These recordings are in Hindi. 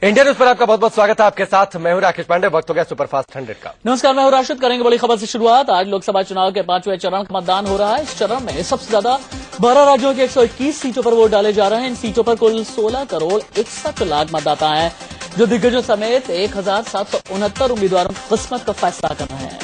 इंडिया न्यूज पर आपका बहुत बहुत स्वागत है। आपके साथ मैं हूं राकेश पांडे। वक्त हो गया सुपरफास्ट 100 का। नमस्कार, मैं हूं राशिद। करेंगे बड़ी खबर से शुरुआत। आज लोकसभा चुनाव के 5वें चरण का मतदान हो रहा है। इस चरण में सबसे ज्यादा 12 राज्यों के 121 सीटों पर वोट डाले जा रहे हैं। इन सीटों पर कुल 16 करोड़ 61 लाख मतदाता हैं, जो दिग्गजों समेत 1769 उम्मीदवारों की किस्मत का फैसला कर रहे हैं।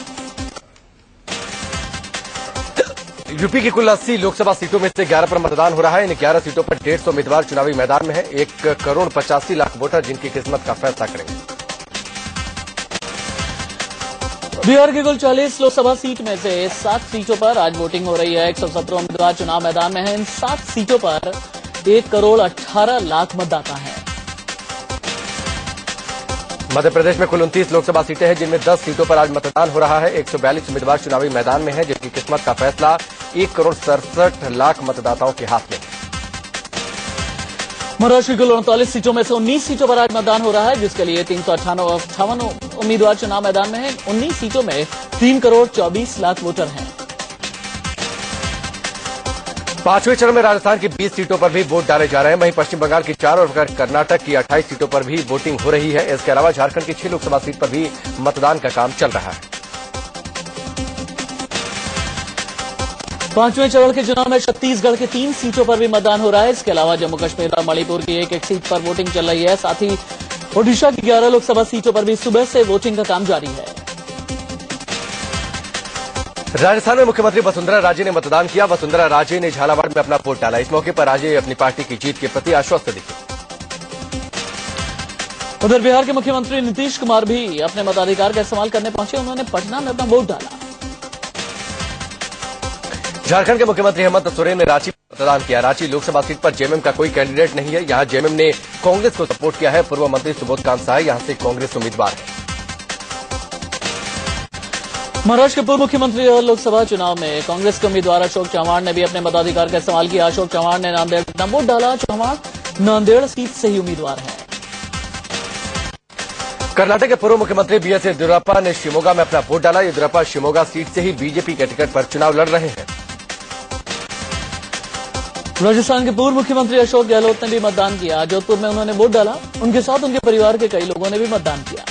यूपी की कुल 80 लोकसभा सीटों में से 11 पर मतदान हो रहा है। इन 11 सीटों पर 150 उम्मीदवार चुनावी मैदान में है। 1 करोड़ 85 लाख वोटर जिनकी किस्मत का फैसला करेंगे। बिहार की कुल 40 लोकसभा सीट में से 7 सीटों पर आज वोटिंग हो रही है। 117 उम्मीदवार चुनाव मैदान में हैं। इन 7 सीटों पर 1 करोड़ 18 लाख मतदाता हैं। मध्य प्रदेश में कुल 29 लोकसभा सीटें हैं, जिनमें 10 सीटों पर आज मतदान हो रहा है। 142 उम्मीदवार चुनावी मैदान में हैं, जिनकी किस्मत का फैसला 1 करोड़ 67 लाख मतदाताओं के हाथ में है। महाराष्ट्र की कुल 39 सीटों में से 19 सीटों पर आज मतदान हो रहा है, जिसके लिए 358 उम्मीदवार चुनाव मैदान में हैं। 19 सीटों में 3 करोड़ 24 लाख वोटर हैं। 5वें चरण में राजस्थान की 20 सीटों पर भी वोट डाले जा रहे हैं। वहीं पश्चिम बंगाल की 4 और कर्नाटक की 28 सीटों पर भी वोटिंग हो रही है। इसके अलावा झारखंड की 6 लोकसभा सीट पर भी मतदान का काम चल रहा है। 5वें चरण के चुनाव में छत्तीसगढ़ के 3 सीटों पर भी मतदान हो रहा है। इसके अलावा जम्मू कश्मीर और मणिपुर की एक सीट पर वोटिंग चल रही है। साथ ही ओडिशा की 11 लोकसभा सीटों पर भी सुबह से वोटिंग का काम जारी है। राजस्थान में मुख्यमंत्री वसुंधरा राजे ने मतदान किया। वसुंधरा राजे ने झालावाड़ में अपना वोट डाला। इस मौके पर राजे अपनी पार्टी की जीत के प्रति आश्वस्त दिखे। उधर बिहार के मुख्यमंत्री नीतीश कुमार भी अपने मताधिकार का इस्तेमाल करने पहुंचे। उन्होंने पटना में अपना वोट डाला। झारखंड के मुख्यमंत्री हेमंत सोरेन ने रांची में मतदान किया। रांची लोकसभा सीट पर जेएमएम का कोई कैंडिडेट नहीं है। यहां जेएमएम ने कांग्रेस को सपोर्ट किया है। पूर्व मंत्री सुबोध कांत सहाय यहां से कांग्रेस उम्मीदवार है। महाराष्ट्र के पूर्व मुख्यमंत्री और लोकसभा चुनाव में कांग्रेस के उम्मीदवार अशोक चव्हाण ने भी अपने मताधिकार का इस्तेमाल किया। अशोक चव्हाण ने नांदेड़ में अपना वोट डाला। चव्हाण नांदेड़ सीट से ही उम्मीदवार हैं। कर्नाटक के पूर्व मुख्यमंत्री बीएस येदियुरप्पा ने शिमोगा में अपना वोट डाला। येदियुरप्पा शिमोगा सीट से ही बीजेपी के टिकट पर चुनाव लड़ रहे हैं। राजस्थान के पूर्व मुख्यमंत्री अशोक गहलोत ने भी मतदान किया। जोधपुर में उन्होंने वोट डाला। उनके साथ उनके परिवार के कई लोगों ने भी मतदान किया।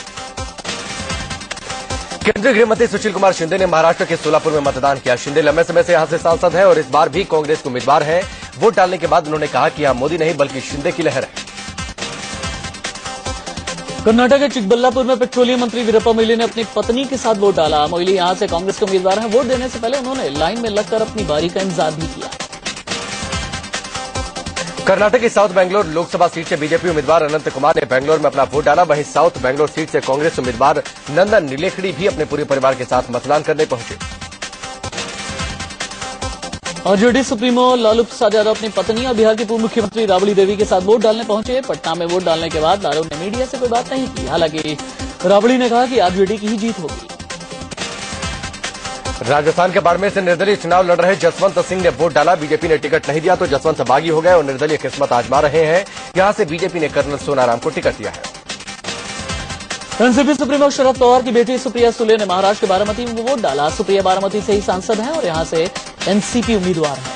केंद्रीय गृह मंत्री सुशील कुमार शिंदे ने महाराष्ट्र के सोलापुर में मतदान किया। शिंदे लंबे समय से यहां से सांसद हैं और इस बार भी कांग्रेस के उम्मीदवार हैं। वोट डालने के बाद उन्होंने कहा कि यहां मोदी नहीं बल्कि शिंदे की लहर है। कर्नाटक के चिकबल्लापुर में पेट्रोलियम मंत्री वीरप्पा मोइली ने अपनी पत्नी के साथ वोट डाला। मोइली यहां से कांग्रेस के उम्मीदवार हैं। वोट देने से पहले उन्होंने लाइन में लगकर अपनी बारी का इंतजार भी किया। कर्नाटक की साउथ बेंगलोर लोकसभा सीट से बीजेपी उम्मीदवार अनंत कुमार ने बेंगलोर में अपना वोट डाला। वहीं साउथ बेंगलोर सीट से कांग्रेस उम्मीदवार नंदन नीलेखड़ी भी अपने पूरे परिवार के साथ मतदान करने पहुंचे। आरजेडी सुप्रीमो लालू प्रसाद यादव अपनी पत्नी और बिहार की पूर्व मुख्यमंत्री राबड़ी देवी के साथ वोट डालने पहुंचे। पटना में वोट डालने के बाद लालू ने मीडिया से कोई बात नहीं की। हालांकि राबड़ी ने कहा कि आरजेडी की ही जीत होगी। राजस्थान के बाड़मेर से निर्दलीय चुनाव लड़ रहे जसवंत सिंह ने वोट डाला। बीजेपी ने टिकट नहीं दिया तो जसवंत बागी हो गए और निर्दलीय किस्मत आजमा रहे हैं। यहां से बीजेपी ने कर्नल सोनाराम को टिकट दिया है। एनसीपी सुप्रीमो शरद पवार की बेटी सुप्रिया सुले ने महाराष्ट्र के बारामती में वोट डाला। सुप्रिया बारामती से ही सांसद हैं और यहां से एनसीपी उम्मीदवार हैं।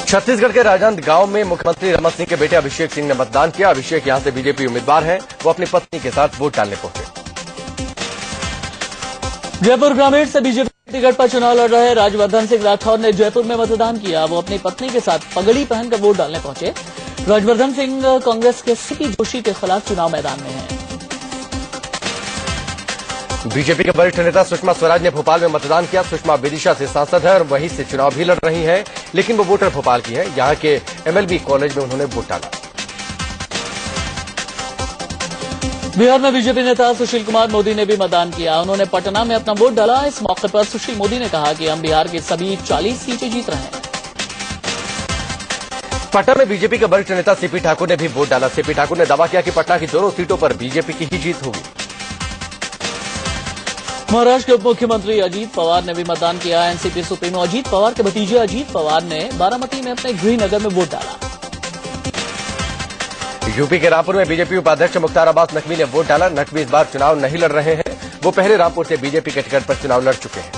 छत्तीसगढ़ के राजनांदगांव में मुख्यमंत्री रमन सिंह के बेटे अभिषेक सिंह ने मतदान किया। अभिषेक यहां से बीजेपी उम्मीदवार हैं। वो अपनी पत्नी के साथ वोट डालने पहुंचे। जयपुर ग्रामीण से बीजेपी टिकट पर चुनाव लड़ रहे राजवर्धन सिंह राठौर ने जयपुर में मतदान किया। वो अपनी पत्नी के साथ पगड़ी पहनकर वोट डालने पहुंचे। राजवर्धन सिंह कांग्रेस के सीपी जोशी के खिलाफ चुनाव मैदान में हैं। बीजेपी के वरिष्ठ नेता सुषमा स्वराज ने भोपाल में मतदान किया। सुषमा विदिशा से सांसद है और वहीं से चुनाव भी लड़ रही हैं, लेकिन वो वोटर भोपाल की है। यहां के एमएलबी कॉलेज में उन्होंने वोट डाला। बिहार में बीजेपी नेता सुशील कुमार मोदी ने भी मतदान किया। उन्होंने पटना में अपना वोट डाला। इस मौके पर सुशील मोदी ने कहा कि हम बिहार की सभी 40 सीटें जीत रहे हैं। पटना में बीजेपी के वरिष्ठ नेता सीपी ठाकुर ने भी वोट डाला। सीपी ठाकुर ने दावा किया कि पटना की दोनों सीटों पर बीजेपी की ही जीत होगी। महाराष्ट्र के उप मुख्यमंत्री अजीत पवार ने भी मतदान किया। एनसीपी सुप्रीमो अजीत पवार के भतीजे अजीत पवार ने बारामती में अपने गृहनगर में वोट डाला। यूपी के रामपुर में बीजेपी उपाध्यक्ष मुख्तार अब्बास नकवी ने वोट डाला। नकवी इस बार चुनाव नहीं लड़ रहे हैं। वो पहले रामपुर से बीजेपी के टिकट पर चुनाव लड़ चुके हैं।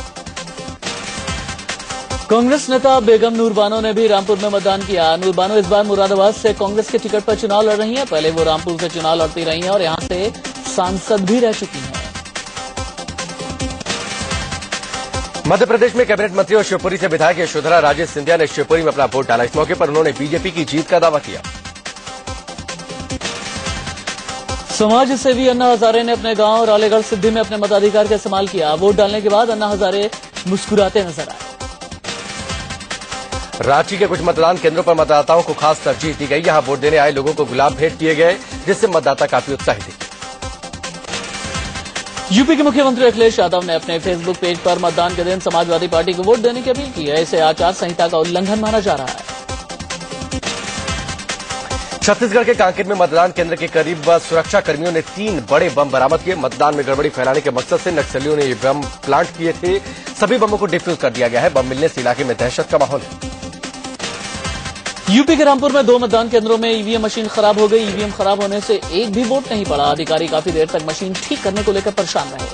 कांग्रेस नेता बेगम नूर बानो ने भी रामपुर में मतदान किया। नूर बानो इस बार मुरादाबाद से कांग्रेस के टिकट पर चुनाव लड़ रही हैं। पहले वो रामपुर से चुनाव लड़ती रही हैं और यहां से सांसद भी रह चुकी हैं। मध्य प्रदेश में कैबिनेट मंत्री और शिवपुरी से विधायक यशोधरा राजे सिंधिया ने शिवपुरी में अपना वोट डाला। इस मौके पर उन्होंने बीजेपी की जीत का दावा किया। समाज सेवी अन्ना हजारे ने अपने गांव रालेगढ़ सिद्धि में अपने मताधिकार का इस्तेमाल किया। वोट डालने के बाद अन्ना हजारे मुस्कुराते नजर आए। रांची के कुछ मतदान केंद्रों पर मतदाताओं को खास तरजीह दी गई। यहां वोट देने आए लोगों को गुलाब भेंट किए गए, जिससे मतदाता काफी उत्साहित दिखे। यूपी के मुख्यमंत्री अखिलेश यादव ने अपने फेसबुक पेज पर मतदान के दिन समाजवादी पार्टी को वोट देने की अपील की है। इसे आचार संहिता का उल्लंघन माना जा रहा है। छत्तीसगढ़ के कांकेर में मतदान केंद्र के करीब सुरक्षा कर्मियों ने 3 बड़े बम बरामद किए। मतदान में गड़बड़ी फैलाने के मकसद से नक्सलियों ने ये बम प्लांट किए थे। सभी बमों को डिफ्यूज कर दिया गया है। बम मिलने से इलाके में दहशत का माहौल है। यूपी के रामपुर में 2 मतदान केंद्रों में ईवीएम मशीन खराब हो गई। ईवीएम खराब होने से एक भी वोट नहीं पड़ा। अधिकारी काफी देर तक मशीन ठीक करने को लेकर परेशान रहे।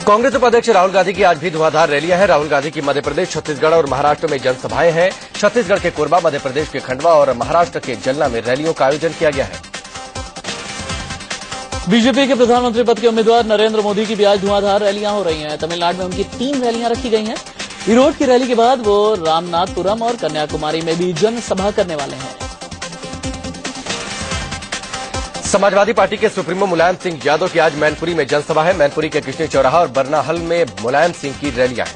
कांग्रेस उपाध्यक्ष राहुल गांधी की आज भी धुआंधार रैलियां हैं। राहुल गांधी की मध्य प्रदेश, छत्तीसगढ़ और महाराष्ट्र में जनसभाएं हैं। छत्तीसगढ़ के कोरबा, मध्य प्रदेश के खंडवा और महाराष्ट्र के जलना में रैलियों का आयोजन किया गया है। बीजेपी के प्रधानमंत्री पद के उम्मीदवार नरेंद्र मोदी की भी आज धुआंधार रैलियां हो रही हैं। तमिलनाडु में उनकी 3 रैलियां रखी गई हैं। ईरोड की रैली के बाद वो रामनाथपुरम और कन्याकुमारी में भी जनसभा करने वाले हैं। समाजवादी पार्टी के सुप्रीमो मुलायम सिंह यादव की आज मैनपुरी में जनसभा है। मैनपुरी के कृष्णी चौराहा और बरनाहल में मुलायम सिंह की रैलियां हैं।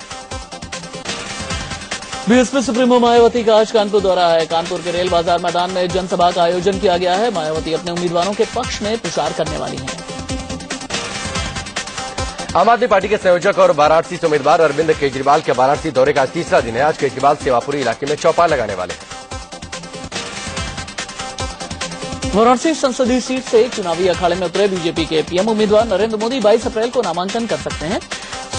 बीएसपी सुप्रीमो मायावती का आज कानपुर दौरा है। कानपुर के रेल बाजार मैदान में जनसभा का आयोजन किया गया है। मायावती अपने उम्मीदवारों के पक्ष में प्रचार करने वाली हैं। आम आदमी पार्टी के संयोजक और वाराणसी से उम्मीदवार अरविंद केजरीवाल के वाराणसी दौरे का तीसरा दिन है। आज केजरीवाल सेवापुरी इलाके में चौपाल लगाने वाले हैं। वाराणसी संसदीय सीट से चुनावी अखाड़े में उतरे बीजेपी के पीएम उम्मीदवार नरेंद्र मोदी 22 अप्रैल को नामांकन कर सकते हैं।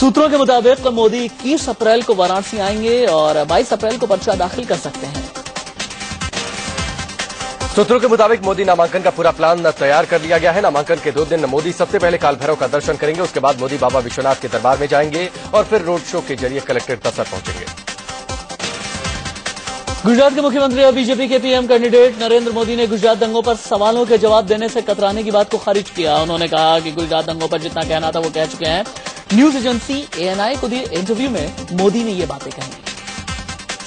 सूत्रों के मुताबिक मोदी 21 अप्रैल को वाराणसी आएंगे और 22 अप्रैल को पर्चा दाखिल कर सकते हैं। सूत्रों के मुताबिक मोदी नामांकन का पूरा प्लान तैयार कर लिया गया है। नामांकन के 2 दिन मोदी सबसे पहले काल भैरव का दर्शन करेंगे। उसके बाद मोदी बाबा विश्वनाथ के दरबार में जाएंगे और फिर रोड शो के जरिए कलेक्ट्रेट बस्तर पहुंचेंगे। गुजरात के मुख्यमंत्री और बीजेपी के पीएम कैंडिडेट नरेंद्र मोदी ने गुजरात दंगों पर सवालों के जवाब देने से कतराने की बात को खारिज किया। उन्होंने कहा कि गुजरात दंगों पर जितना कहना था वो कह चुके हैं। न्यूज एजेंसी एएनआई को दिए इंटरव्यू में मोदी ने ये बातें कही।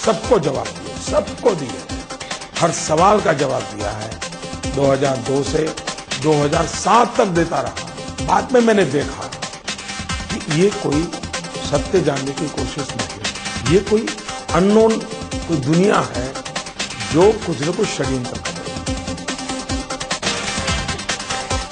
सबको जवाब दिया, सबको दिया, हर सवाल का जवाब दिया है। 2002 से 2007 तक देता रहा। बाद में मैंने देखा कि ये कोई सत्य जानने की कोशिश नहीं है। ये कोई अननोन कोई दुनिया है जो कुछ न कुछ षड्यंत्र कर रही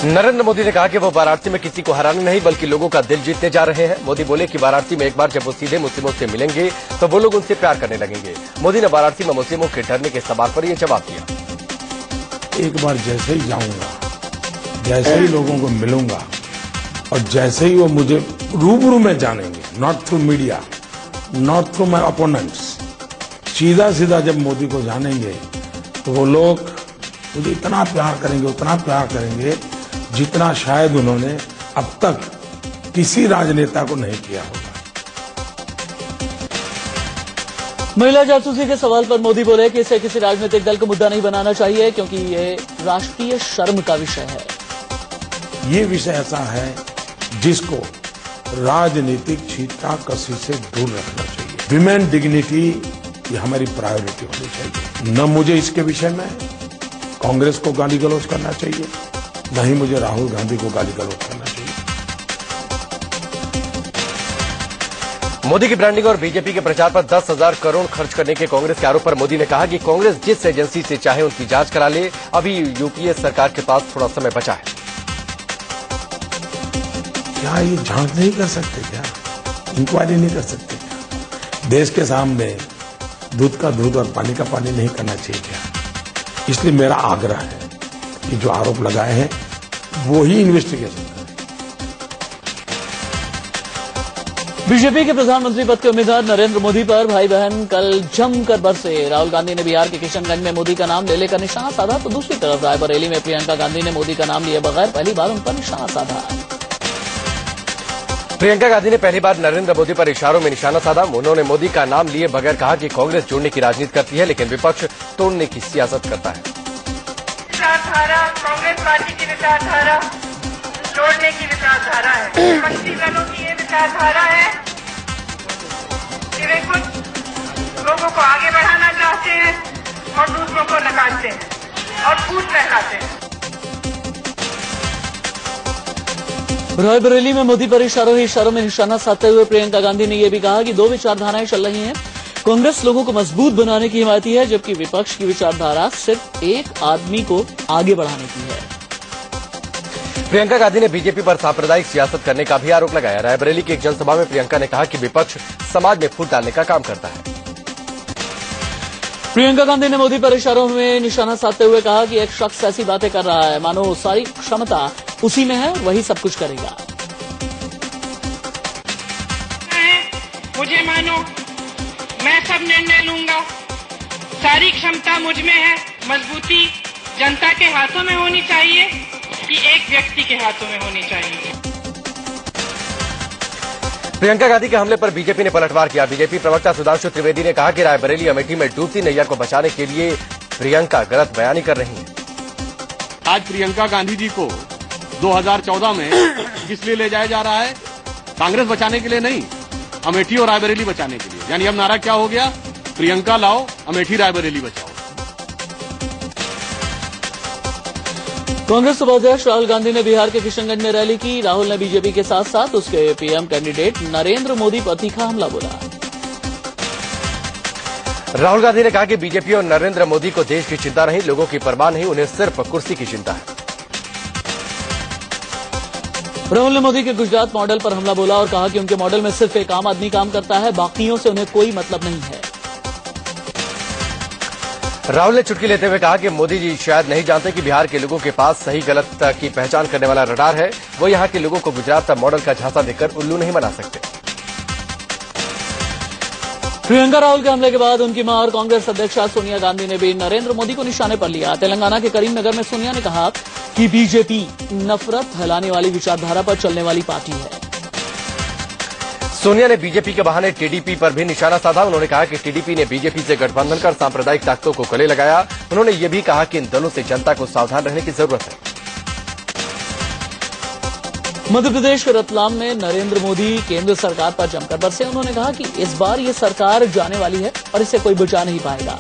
है। नरेंद्र मोदी ने कहा कि वो वाराणसी में किसी को हराने नहीं बल्कि लोगों का दिल जीतने जा रहे हैं। मोदी बोले कि वाराणसी में एक बार जब वो सीधे मुस्लिमों से मिलेंगे तो वो लोग उनसे प्यार करने लगेंगे। मोदी ने वाराणसी में मुस्लिमों के डरने के सवाल पर यह जवाब दिया। एक बार जैसे ही जाऊंगा, जैसे ही लोगों को मिलूंगा और जैसे ही वो मुझे रूबरू में जानेंगे, not through media, not through my opponents, सीधा सीधा जब मोदी को जानेंगे तो वो लोग मुझे इतना प्यार करेंगे, उतना प्यार करेंगे जितना शायद उन्होंने अब तक किसी राजनेता को नहीं किया होगा। महिला जासूसी के सवाल पर मोदी बोले कि इसे किसी राजनीतिक दल को मुद्दा नहीं बनाना चाहिए क्योंकि ये राष्ट्रीय शर्म का विषय है। ये विषय ऐसा है जिसको राजनीतिक छींटाकशी से दूर रखना चाहिए। विमेन डिग्निटी ये हमारी प्रायोरिटी होनी चाहिए। न मुझे इसके विषय में कांग्रेस को गाली गलौज करना चाहिए, न ही मुझे राहुल गांधी को गाली गलौज करना चाहिए। मोदी की ब्रांडिंग और बीजेपी के प्रचार पर 10,000 करोड़ खर्च करने के कांग्रेस के आरोप पर मोदी ने कहा कि कांग्रेस जिस एजेंसी से चाहे उनकी जांच करा ले। अभी यूपीए सरकार के पास थोड़ा समय बचा है। क्या ये जांच नहीं कर सकते? क्या इंक्वायरी नहीं कर सकते? क्या देश के सामने दूध का दूध और पानी का पानी नहीं करना चाहिए क्या? इसलिए मेरा आग्रह है कि जो आरोप लगाए हैं वो ही इन्वेस्टिगेशन करें। बीजेपी के प्रधानमंत्री पद के उम्मीदवार नरेंद्र मोदी पर भाई बहन कल जमकर बरसे। राहुल गांधी ने बिहार के किशनगंज में मोदी का नाम ले लेकर निशाना साधा तो दूसरी तरफ रायबरेली में प्रियंका गांधी ने मोदी का नाम लिए बगैर पहली बार उन पर निशाना साधा। प्रियंका गांधी ने पहली बार नरेंद्र मोदी पर इशारों में निशाना साधा। उन्होंने मोदी का नाम लिए बगैर कहा कि कांग्रेस जोड़ने की राजनीति करती है, लेकिन विपक्ष तोड़ने की सियासत करता है। विचारधारा कांग्रेस पार्टी की विचारधारा जोड़ने की विचारधारा है। विपक्षी दलों की ये विचारधारा है कि वे कुछ लोगों को आगे बढ़ाना चाहते हैं और दूसरों को नकारते हैं और फूट फैलाते हैं। रायबरेली में मोदी पर इशारों में निशाना साधते हुए प्रियंका गांधी ने यह भी कहा कि दो विचारधाराएं चल रही हैं। कांग्रेस लोगों को मजबूत बनाने की हिमायती है, जबकि विपक्ष की विचारधारा सिर्फ एक आदमी को आगे बढ़ाने की है। प्रियंका गांधी ने बीजेपी पर सांप्रदायिक सियासत करने का भी आरोप लगाया। रायबरेली की एक जनसभा में प्रियंका ने कहा कि विपक्ष समाज में फूट डालने का काम करता है। प्रियंका गांधी ने मोदी पर इशारों में निशाना साधते हुए कहा कि एक शख्स ऐसी बातें कर रहा है मानो सारी क्षमता उसी में है, वही सब कुछ करेगा। मुझे मानो, मैं सब निर्णय लूंगा, सारी क्षमता मुझ में है। मजबूती जनता के हाथों में होनी चाहिए कि एक व्यक्ति के हाथों में होनी चाहिए। प्रियंका गांधी के हमले पर बीजेपी ने पलटवार किया। बीजेपी प्रवक्ता सुधांशु त्रिवेदी ने कहा कि रायबरेली अमेठी में डूबती नैया को बचाने के लिए प्रियंका गलत बयानी कर रही हैं। आज प्रियंका गांधी जी को 2014 में किस लिए ले जाया जा रहा है? कांग्रेस बचाने के लिए नहीं, अमेठी और रायबरेली बचाने के लिए। यानी अब नारा क्या हो गया? प्रियंका लाओ, अमेठी रायबरेली बचाओ। कांग्रेस उपाध्यक्ष राहुल गांधी ने बिहार के किशनगंज में रैली की। राहुल ने बीजेपी के साथ साथ उसके पीएम कैंडिडेट नरेंद्र मोदी पर तीखा हमला बोला। राहुल गांधी ने कहा कि बीजेपी और नरेंद्र मोदी को देश की चिंता नहीं, लोगों की परवाह नहीं, उन्हें सिर्फ कुर्सी की चिंता है। राहुल ने मोदी के गुजरात मॉडल पर हमला बोला और कहा कि उनके मॉडल में सिर्फ एक आम आदमी काम करता है, बाकियों से उन्हें कोई मतलब नहीं है। राहुल ने चुटकी लेते हुए कहा कि मोदी जी शायद नहीं जानते कि बिहार के लोगों के पास सही गलत की पहचान करने वाला रडार है। वो यहां के लोगों को गुजरात मॉडल का झांसा देकर उल्लू नहीं बना सकते। प्रियंका राहुल के हमले के बाद उनकी मां और कांग्रेस अध्यक्षा सोनिया गांधी ने भी नरेंद्र मोदी को निशाने पर लिया। तेलंगाना के करीमनगर में सोनिया ने कहा कि बीजेपी नफरत फैलाने वाली विचारधारा पर चलने वाली पार्टी है। सोनिया ने बीजेपी के बहाने टीडीपी पर भी निशाना साधा। उन्होंने कहा कि टीडीपी ने बीजेपी से गठबंधन कर सांप्रदायिक ताकतों को गले लगाया। उन्होंने ये भी कहा कि इन दलों से जनता को सावधान रहने की जरूरत है। मध्य प्रदेश के रतलाम में नरेंद्र मोदी केंद्र सरकार पर जमकर बरसे। उन्होंने कहा कि इस बार ये सरकार जाने वाली है और इसे कोई बचा नहीं पाएगा।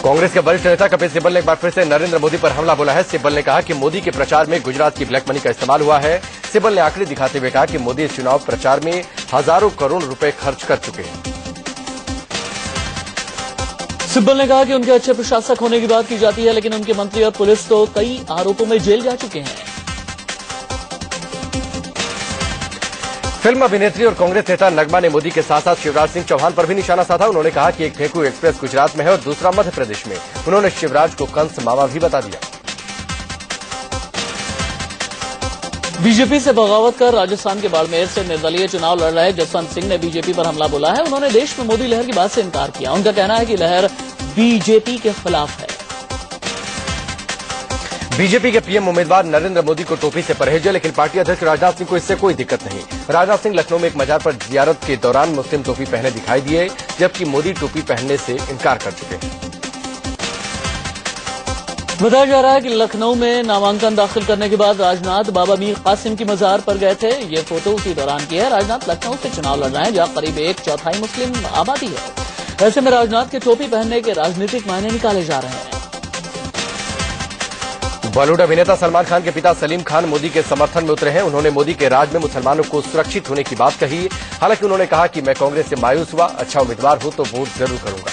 कांग्रेस के वरिष्ठ नेता कपिल सिब्बल ने एक बार फिर से नरेंद्र मोदी पर हमला बोला है। सिब्बल ने कहा कि मोदी के प्रचार में गुजरात की ब्लैक मनी का इस्तेमाल हुआ है। सिब्बल ने आंकड़े दिखाते हुए कहा कि मोदी इस चुनाव प्रचार में हजारों करोड़ रुपए खर्च कर चुके हैं। सिब्बल ने कहा कि उनके अच्छे प्रशासक होने की बात की जाती है, लेकिन उनके मंत्री और पुलिस तो कई आरोपों में जेल जा चुके हैं। फिल्म अभिनेत्री और कांग्रेस नेता नगमा ने मोदी के साथ साथ शिवराज सिंह चौहान पर भी निशाना साधा। उन्होंने कहा कि एक फेंकू एक्सप्रेस गुजरात में है और दूसरा मध्य प्रदेश में। उन्होंने शिवराज को कंस मामा भी बता दिया। बीजेपी से बगावत कर राजस्थान के बाड़मेर से निर्दलीय चुनाव लड़ रहे जसवंत सिंह ने बीजेपी पर हमला बोला है। उन्होंने देश में मोदी लहर की बात से इनकार किया। उनका कहना है कि लहर बीजेपी के खिलाफ है। बीजेपी के पीएम उम्मीदवार नरेंद्र मोदी को टोपी से परहेज है, लेकिन पार्टी अध्यक्ष राजनाथ सिंह को इससे कोई दिक्कत नहीं। राजनाथ सिंह लखनऊ में एक मजार पर जियारत के दौरान मुस्लिम टोपी पहने दिखाई दिए, जबकि मोदी टोपी पहनने से इनकार कर चुके हैं। बताया जा रहा है कि लखनऊ में नामांकन दाखिल करने के बाद राजनाथ बाबा मीर कासिम की मजार पर गए थे। ये फोटो उसी दौरान की है। राजनाथ लखनऊ से चुनाव लड़ रहे हैं, जहां करीब 1/4 मुस्लिम आबादी है। ऐसे में राजनाथ के टोपी पहनने के राजनीतिक मायने निकाले जा रहे हैं। बॉलीवुड अभिनेता सलमान खान के पिता सलीम खान मोदी के समर्थन में उतरे हैं। उन्होंने मोदी के राज में मुसलमानों को सुरक्षित होने की बात कही। हालांकि उन्होंने कहा कि मैं कांग्रेस से मायूस हुआ, अच्छा उम्मीदवार हो तो वोट जरूर करूंगा।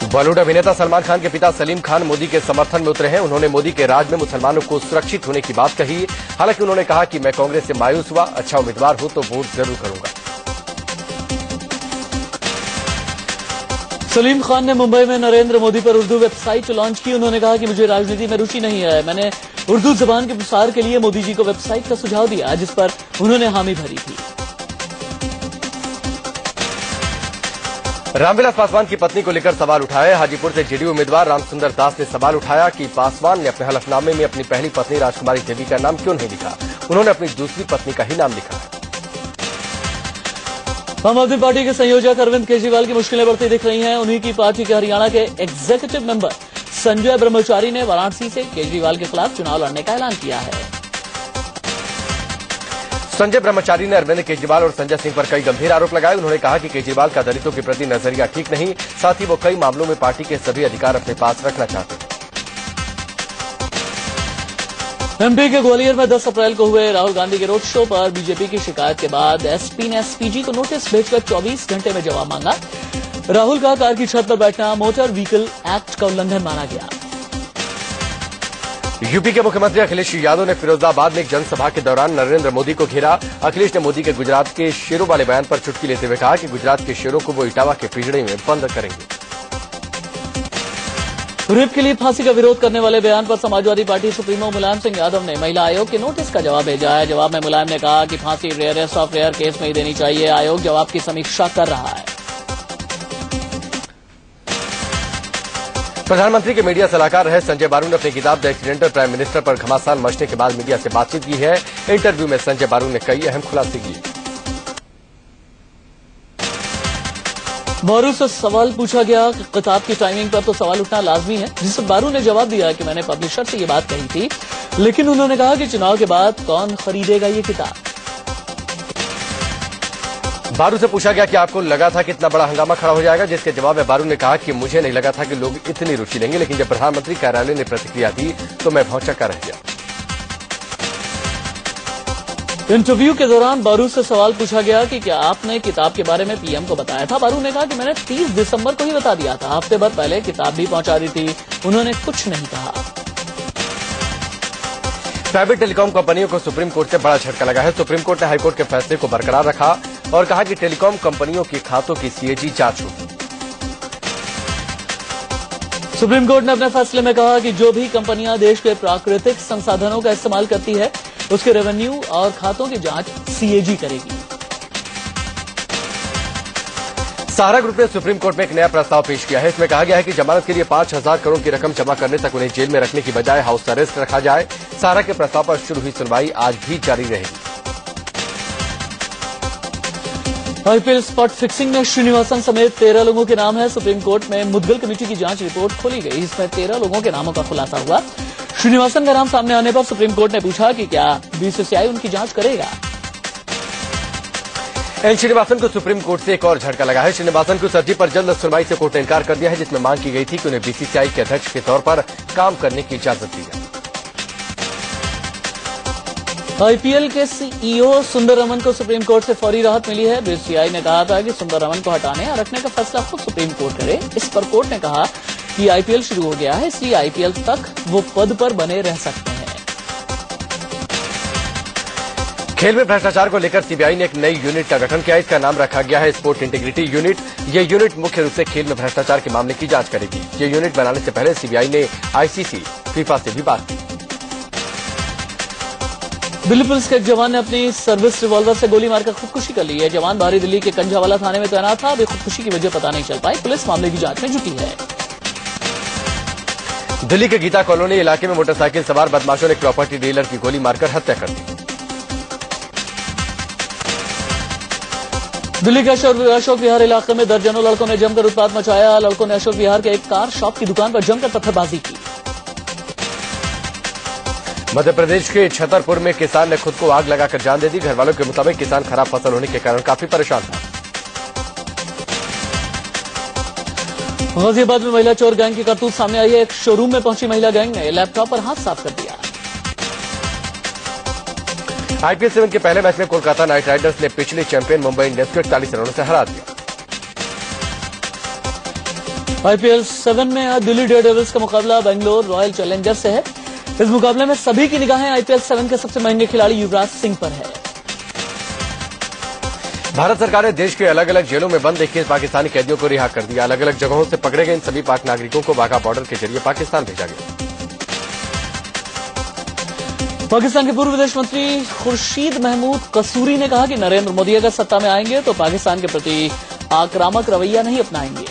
बॉलीवुड अभिनेता सलमान खान के पिता सलीम खान मोदी के समर्थन में उतरे हैं। उन्होंने मोदी के राज में मुसलमानों को सुरक्षित होने की बात कही। हालांकि उन्होंने कहा कि मैं कांग्रेस से मायूस हुआ, अच्छा उम्मीदवार हो तो वोट जरूर करूंगा। सलीम खान ने मुंबई में नरेंद्र मोदी पर उर्दू वेबसाइट लॉन्च की। उन्होंने कहा कि मुझे राजनीति में रुचि नहीं है। मैंने उर्दू जबान के प्रसार के लिए मोदी जी को वेबसाइट का सुझाव दिया, जिस पर उन्होंने हामी भरी थी। रामविलास पासवान की पत्नी को लेकर सवाल उठाए। हाजीपुर से जेडीयू उम्मीदवार रामसुंदर दास ने सवाल उठाया कि पासवान ने अपने हलफनामे में अपनी पहली पत्नी राजकुमारी देवी का नाम क्यों नहीं लिखा। उन्होंने अपनी दूसरी पत्नी का ही नाम लिखा है। आम आदमी पार्टी के संयोजक अरविंद केजरीवाल की मुश्किलें बढ़ती दिख रही हैं। उन्हीं की पार्टी के हरियाणा के एग्जीक्यूटिव मेंबर संजय ब्रह्मचारी ने वाराणसी से केजरीवाल के खिलाफ चुनाव लड़ने का ऐलान किया है। संजय ब्रह्मचारी ने अरविंद केजरीवाल और संजय सिंह पर कई गंभीर आरोप लगाए। उन्होंने कहा कि केजरीवाल का दलितों के प्रति नजरिया ठीक नहीं, साथ ही वो कई मामलों में पार्टी के सभी अधिकार अपने पास रखना चाहते हैं। एमपी के ग्वालियर में 10 अप्रैल को हुए राहुल गांधी के रोड शो पर बीजेपी की शिकायत के बाद एसपी ने एसपीजी को नोटिस भेजकर 24 घंटे में जवाब मांगा। राहुल का कार की छत पर बैठना मोटर व्हीकल एक्ट का उल्लंघन माना गया। यूपी के मुख्यमंत्री अखिलेश यादव ने फिरोजाबाद में एक जनसभा के दौरान नरेंद्र मोदी को घेरा। अखिलेश ने मोदी के गुजरात के शेरों वाले बयान पर चुटकी लेते हुए कहा कि गुजरात के शेरों को वो इटावा के पिंजड़े में बंद करेंगे। रेप के लिए फांसी का विरोध करने वाले बयान पर समाजवादी पार्टी सुप्रीमो मुलायम सिंह यादव ने महिला आयोग के नोटिस का जवाब भेजा है। जवाब में मुलायम ने कहा कि फांसी रेयरेस्ट ऑफ रेयर केस में ही देनी चाहिए। आयोग जवाब की समीक्षा कर रहा है। प्रधानमंत्री के मीडिया सलाहकार रहे संजय बारू ने अपनी किताब द एक्सीडेंटल प्राइम मिनिस्टर पर घमासान मचने के बाद मीडिया से बातचीत की है। इंटरव्यू में संजय बारू ने कई अहम खुलासे किए। बारू से सवाल पूछा गया कि किताब की टाइमिंग पर तो सवाल उठना लाजमी है, जिस पर बारू ने जवाब दिया कि मैंने पब्लिशर से ये बात कही थी, लेकिन उन्होंने कहा कि चुनाव के बाद कौन खरीदेगा ये किताब। बारू से पूछा गया कि आपको लगा था कि इतना बड़ा हंगामा खड़ा हो जाएगा, जिसके जवाब में बारू ने कहा कि मुझे नहीं लगा था कि लोग इतनी रुचि लेंगे, लेकिन जब प्रधानमंत्री कार्यालय ने प्रतिक्रिया दी तो मैं भौंचक्का रह गया। इंटरव्यू के दौरान बारू से सवाल पूछा गया कि क्या आपने किताब के बारे में पीएम को बताया था। बारू ने कहा कि मैंने 30 दिसंबर को ही बता दिया था, हफ्ते भर पहले किताब भी पहुंचा दी थी। उन्होंने कुछ नहीं कहा। प्राइवेट टेलीकॉम कंपनियों को सुप्रीम कोर्ट से बड़ा झटका लगा है। सुप्रीम कोर्ट ने हाईकोर्ट के फैसले को बरकरार रखा और कहा कि टेलीकॉम कंपनियों के खातों की सीएजी जांच होगी। सुप्रीम कोर्ट ने अपने फैसले में कहा कि जो भी कंपनियां देश के प्राकृतिक संसाधनों का इस्तेमाल करती है, उसके रेवेन्यू और खातों की जांच सीएजी करेगी। सहारा ग्रुप ने सुप्रीम कोर्ट में एक नया प्रस्ताव पेश किया है। इसमें कहा गया है कि जमानत के लिए 5,000 करोड़ की रकम जमा करने तक उन्हें जेल में रखने की बजाय हाउस अरेस्ट रखा जाए। सहारा के प्रस्ताव पर शुरू हुई सुनवाई आज भी जारी रहेगी। आईपीएल स्पॉट फिक्सिंग में श्रीनिवासन समेत 13 लोगों के नाम है। सुप्रीम कोर्ट में मुद्गल कमेटी की जांच रिपोर्ट खोली गई। इसमें 13 लोगों के नामों का खुलासा हुआ। श्रीनिवासन का नाम सामने आने पर सुप्रीम कोर्ट ने पूछा कि क्या बीसीसीआई उनकी जांच करेगा। एन श्रीनिवासन को सुप्रीम कोर्ट से एक और झटका लगा है। श्रीनिवासन को अर्जी पर जल्द सुनवाई से कोर्ट ने इनकार कर दिया है, जिसमें मांग की गई थी कि उन्हें बीसीसीआई के अध्यक्ष के तौर पर काम करने की इजाजत दी जाए। आईपीएल के सीईओ सुंदर रमन को सुप्रीम कोर्ट से फौरी राहत मिली है। बीसीसीआई ने कहा था कि सुंदर रमन को हटाने या रखने का फैसला खुद सुप्रीम कोर्ट करे। इस पर कोर्ट ने कहा कि आईपीएल शुरू हो गया है, इसलिए आईपीएल तक वो पद पर बने रह सकते हैं। खेल में भ्रष्टाचार को लेकर सीबीआई ने एक नई यूनिट का गठन किया। इसका नाम रखा गया है स्पोर्ट इंटीग्रिटी यूनिट। ये यूनिट मुख्य रूप से खेल में भ्रष्टाचार के मामले की जांच करेगी। ये यूनिट बनाने से पहले सीबीआई ने आईसीसी, फीफा से भी बात की। दिल्ली पुलिस के एक जवान ने अपनी सर्विस रिवॉल्वर से गोली मारकर खुदकुशी कर ली है। जवान बाहरी दिल्ली के कंझावाला थाने में तैनात था। अभी खुदकुशी की वजह पता नहीं चल पाई। पुलिस मामले की जांच में जुटी है। दिल्ली के गीता कॉलोनी इलाके में मोटरसाइकिल सवार बदमाशों ने एक प्रॉपर्टी डीलर की गोली मारकर हत्या कर दी। दिल्ली के अशोक विहार इलाके में दर्जनों लड़कों ने जमकर उत्पात मचाया। लड़कों ने अशोक विहार के एक कार शॉप की दुकान पर जमकर पत्थरबाजी की। मध्य प्रदेश के छतरपुर में किसान ने खुद को आग लगाकर जान दे दी। घर वालों के मुताबिक किसान खराब फसल होने के कारण काफी परेशान था। गाजियाबाद में महिला चोर गैंग की करतूत सामने आई है। एक शोरूम में पहुंची महिला गैंग ने लैपटॉप पर हाथ साफ कर दिया। आईपीएल 7 के पहले मैच में कोलकाता नाइट राइडर्स ने पिछले चैंपियन मुंबई इंडियंस को 41 रनों से हरा दिया। आईपीएल 7 में आज दिल्ली डेयरडेविल्स का मुकाबला बेंगलोर रॉयल चैलेंजर्स से है। इस मुकाबले में सभी की निगाहें आईपीएल 7 के सबसे महंगे खिलाड़ी युवराज सिंह पर है। भारत सरकार ने देश के अलग अलग जेलों में बंद 21 पाकिस्तानी कैदियों को रिहा कर दिया। अलग अलग जगहों से पकड़े गए इन सभी पाक नागरिकों को वाघा बॉर्डर के जरिए पाकिस्तान भेजा गया। पाकिस्तान के पूर्व विदेश मंत्री खुर्शीद महमूद कसूरी ने कहा कि नरेंद्र मोदी अगर सत्ता में आएंगे तो पाकिस्तान के प्रति आक्रामक रवैया नहीं अपनाएंगे।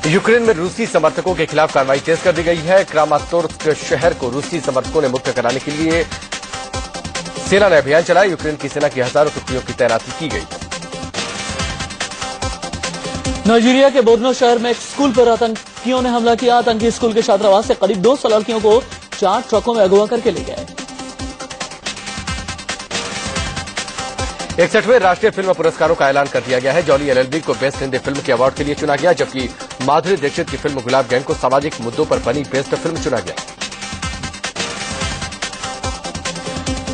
यूक्रेन में रूसी समर्थकों के खिलाफ कार्रवाई तेज कर दी गई है। क्रामातोर्स्क शहर को रूसी समर्थकों ने मुक्त कराने के लिए सेना ने अभियान चलाया। यूक्रेन की सेना की हजारों टुकड़ियों की तैनाती की गई है। नाइजीरिया के बोर्नो शहर में एक स्कूल पर आतंकियों ने हमला किया। आतंकी स्कूल के छात्रावास से करीब 200 लड़कियों को 4 ट्रकों में अगवा करके ले गए। 61वें राष्ट्रीय फिल्म पुरस्कारों का ऐलान कर दिया गया है। जॉली एलएलबी को बेस्ट हिंदी फिल्म के अवार्ड के लिए चुना गया, जबकि माधुरी दीक्षित की फिल्म गुलाब गैंग को सामाजिक मुद्दों पर बनी बेस्ट फिल्म चुना गया।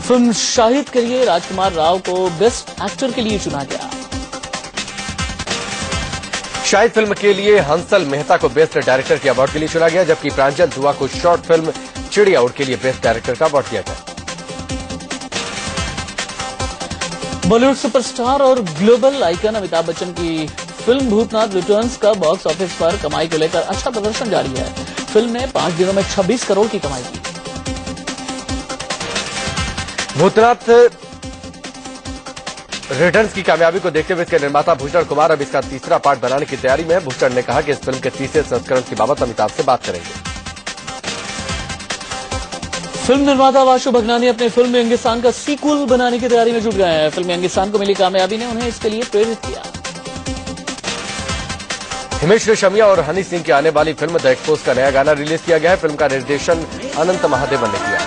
फिल्म शाहिद के लिए राजकुमार राव को बेस्ट एक्टर के लिए चुना गया। शाहिद फिल्म के लिए हंसल मेहता को बेस्ट डायरेक्टर के अवार्ड के लिए चुना गया, जबकि प्रांजल दुआ को शॉर्ट फिल्म चिड़िया उड़ के लिए बेस्ट डायरेक्टर का अवार्ड दिया गया। बॉलीवुड सुपरस्टार और ग्लोबल आइकन अमिताभ बच्चन की फिल्म भूतनाथ रिटर्न्स का बॉक्स ऑफिस पर कमाई को लेकर अच्छा प्रदर्शन जारी है। फिल्म ने 5 दिनों में 26 करोड़ की कमाई की। भूतनाथ रिटर्न्स की कामयाबी को देखते हुए इसके निर्माता भूषण कुमार अब इसका तीसरा पार्ट बनाने की तैयारी में है। भूषण ने कहा कि इस फिल्म के तीसरे संस्करण की बाबत अमिताभ से बात करेंगे। फिल्म निर्माता वाशु भगनानी अपनी फिल्म यंगिस्तान का सीक्वल बनाने की तैयारी में जुट गए हैं। फिल्म यंगिस्तान को मिली कामयाबी ने उन्हें इसके लिए प्रेरित किया। हिमेश रेशमिया और हनी सिंह की आने वाली फिल्म द एक्सपोज का नया गाना रिलीज किया गया है। फिल्म का निर्देशन अनंत महादेवन ने किया।